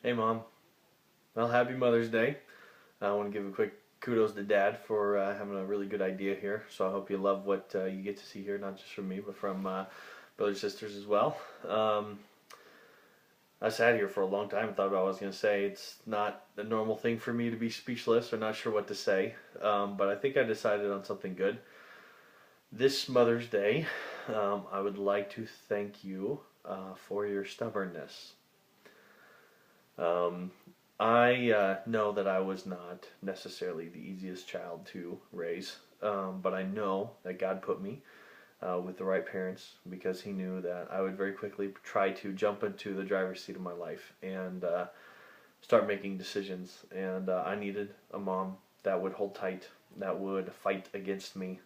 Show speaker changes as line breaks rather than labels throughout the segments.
Hey Mom. Well, happy Mother's Day. I want to give a quick kudos to Dad for having a really good idea here. So I hope you love what you get to see here, not just from me, but from brothers and sisters as well. Um, I sat here for a long time and thought about what I was going to say. It's not a normal thing for me to be speechless or not sure what to say, but I think I decided on something good. This Mother's Day, I would like to thank you for your stubbornness. Um, I know that I was not necessarily the easiest child to raise, but I know that God put me with the right parents because He knew that I would very quickly try to jump into the driver's seat of my life and start making decisions. And I needed a mom that would hold tight, that would fight against me,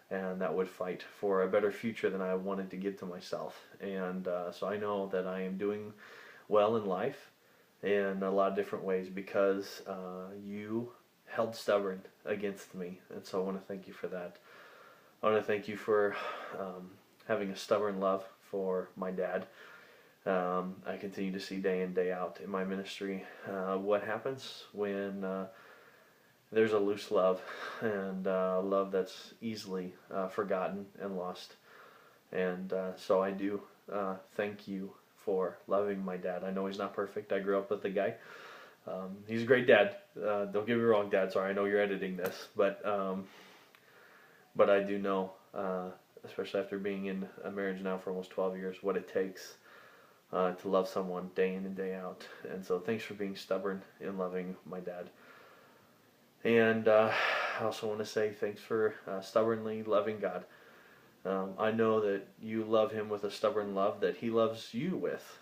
and that would fight for a better future than I wanted to give to myself. And so I know that I am doing well in life in a lot of different ways because you held stubborn against me, and so I want to thank you for that. I want to thank you for having a stubborn love for my dad. I continue to see day in, day out in my ministry what happens when there's a loose love and love that's easily forgotten and lost. And so I do thank you for loving my dad. I know he's not perfect. I grew up with the guy. He's a great dad. Don't get me wrong, Dad. Sorry, I know you're editing this, but I do know, especially after being in a marriage now for almost 12 years, what it takes to love someone day in and day out. And so, thanks for being stubborn in loving my dad. And I also want to say thanks for stubbornly loving God. I know that you love Him with a stubborn love that He loves you with.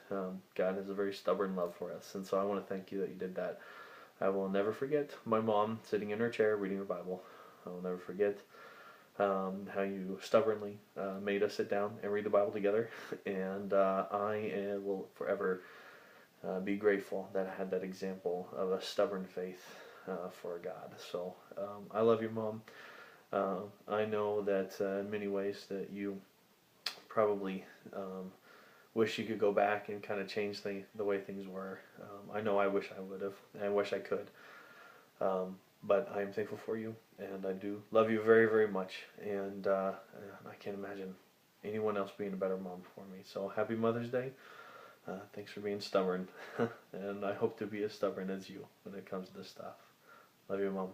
God has a very stubborn love for us, and so I want to thank you that you did that. I will never forget my mom sitting in her chair reading her Bible. I will never forget how you stubbornly made us sit down and read the Bible together, and I will forever be grateful that I had that example of a stubborn faith for God. So I love you, Mom. I know that in many ways that you probably wish you could go back and kind of change the way things were. I know I wish I would have, and I wish I could. But I am thankful for you, and I do love you very, very much. And I can't imagine anyone else being a better mom for me. So happy Mother's Day. Thanks for being stubborn. And I hope to be as stubborn as you when it comes to this stuff. Love you, Mom.